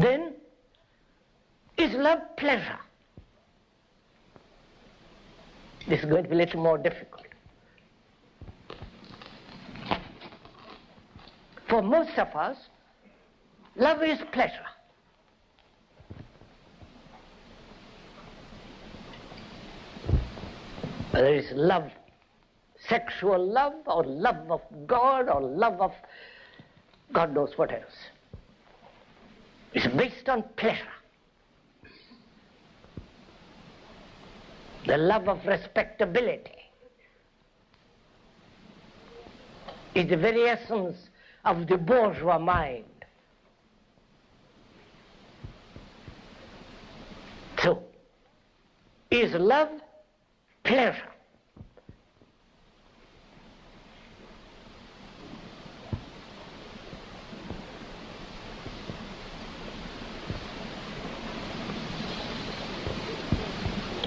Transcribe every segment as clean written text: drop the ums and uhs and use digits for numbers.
Then, is love pleasure? This is going to be a little more difficult. For most of us, love is pleasure. Whether it's love, sexual love, or love of God, or love of God knows what else. It's based on pleasure. The love of respectability is the very essence of the bourgeois mind. So, is love pleasure?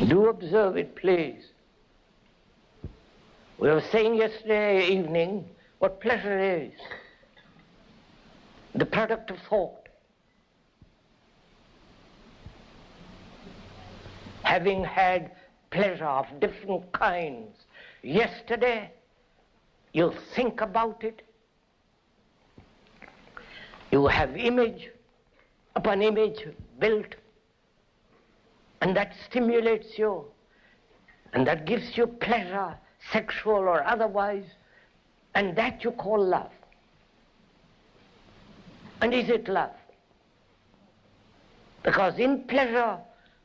Do observe it, please. We were saying yesterday evening what pleasure is. The product of thought. Having had pleasure of different kinds yesterday, you think about it. You have image upon image built, and that stimulates you, and that gives you pleasure, sexual or otherwise, and that you call love. And is it love? Because in pleasure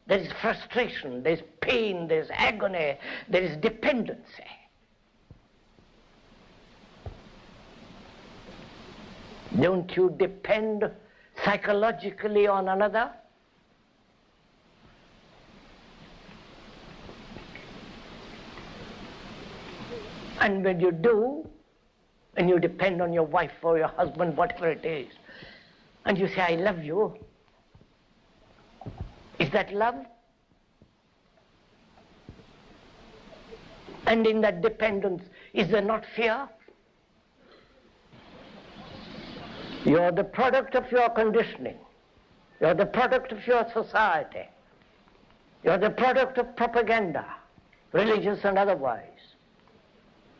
there is frustration, there is pain, there is agony, there is dependency. Don't you depend psychologically on another? And when you do, and you depend on your wife or your husband, whatever it is, and you say, I love you, is that love? And in that dependence, is there not fear? You're the product of your conditioning. You're the product of your society. You're the product of propaganda, religious and otherwise.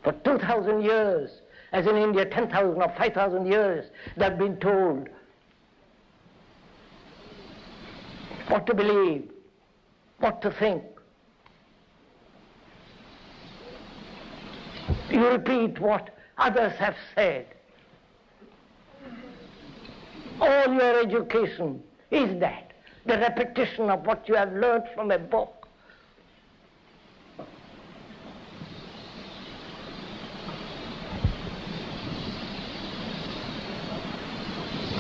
For 2,000 years, as in India 10,000 or 5,000 years, they've been told what to believe, what to think. You repeat what others have said. All your education is that, the repetition of what you have learned from a book.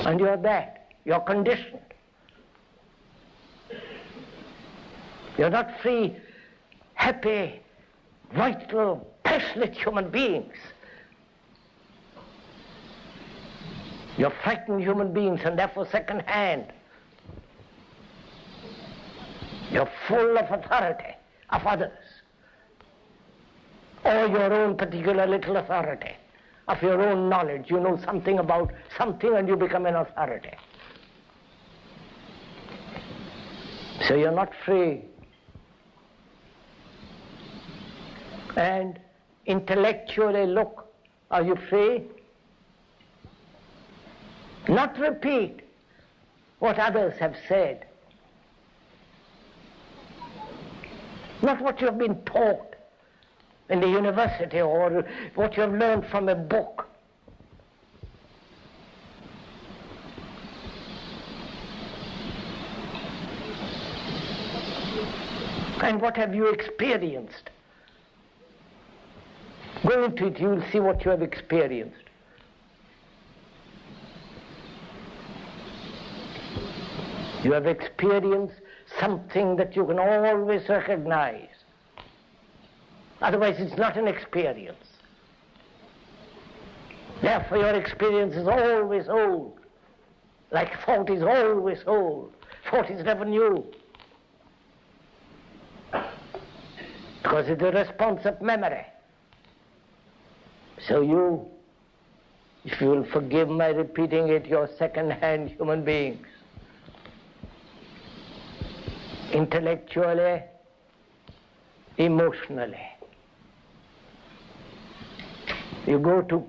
And you're that, you're conditioned. You're not free, happy, vital, passionate human beings. You're frightened human beings and therefore second-hand. You're full of authority of others, or your own particular little authority, of your own knowledge. You know something about something and you become an authority. So you're not free. And intellectually look, are you free? Not repeat what others have said. Not what you have been taught in the university or what you have learned from a book. And what have you experienced? Go into it, you will see what you have experienced. You have experienced something that you can always recognize. Otherwise it's not an experience. Therefore your experience is always old. Like thought is always old. Thought is never new. Because it's a response of memory. So you, if you will forgive my repeating it, you're second-hand human beings. intellectually, emotionally. You go to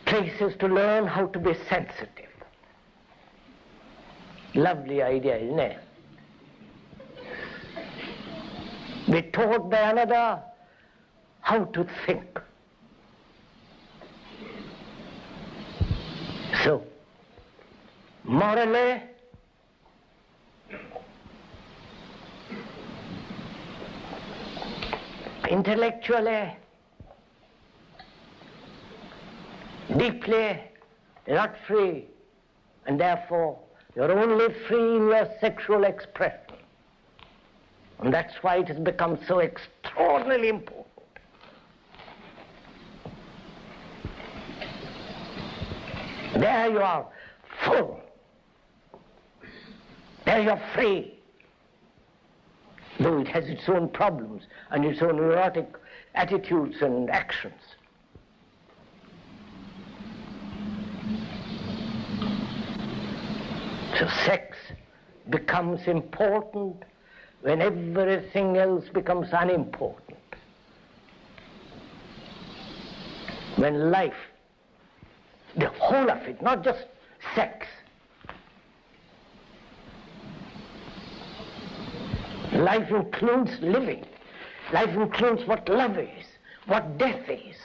places to learn how to be sensitive. Lovely idea, isn't it? Be taught by another how to think. So, morally, intellectually, deeply, you're not free, and therefore you're only free in your sexual expression. And that's why it has become so extraordinarily important. There you are full. There you're free. Though it has its own problems and its own neurotic attitudes and actions. So sex becomes important when everything else becomes unimportant. When life, the whole of it, not just sex. Life includes living. Life includes what love is, what death is.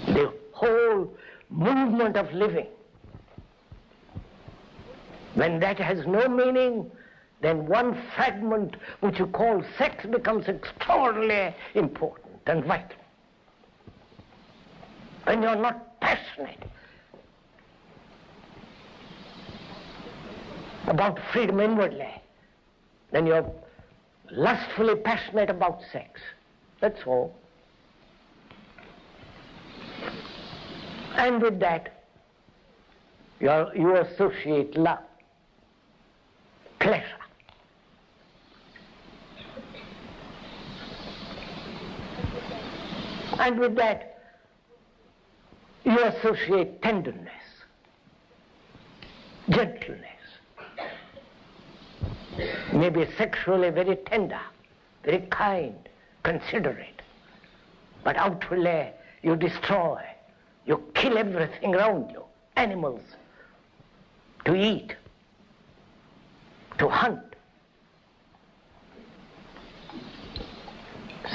The whole movement of living. When that has no meaning, then one fragment which you call sex becomes extraordinarily important and vital. When you're not passionate about freedom inwardly, then you're lustfully passionate about sex. That's all. And with that, you associate love, pleasure. And with that, you associate tenderness, gentleness, maybe sexually very tender, very kind, considerate, but outwardly you destroy, you kill everything around you, animals, to eat, to hunt.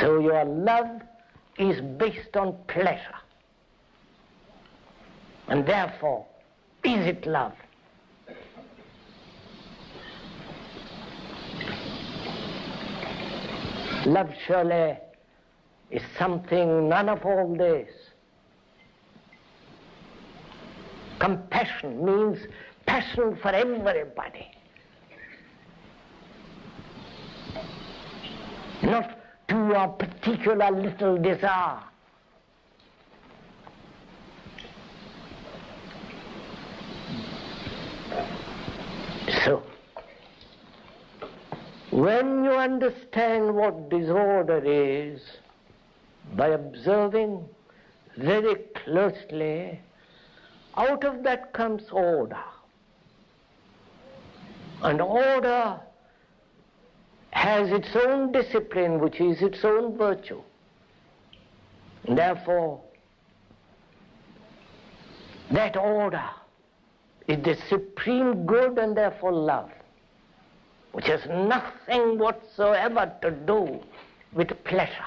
So your love is based on pleasure. And therefore, is it love? Love surely is something none of all this. Compassion means passion for everybody. Not to your particular little desire. So, when you understand what disorder is, by observing very closely, out of that comes order. And order has its own discipline, which is its own virtue. And therefore, that order is the supreme good and therefore love, which has nothing whatsoever to do with pleasure.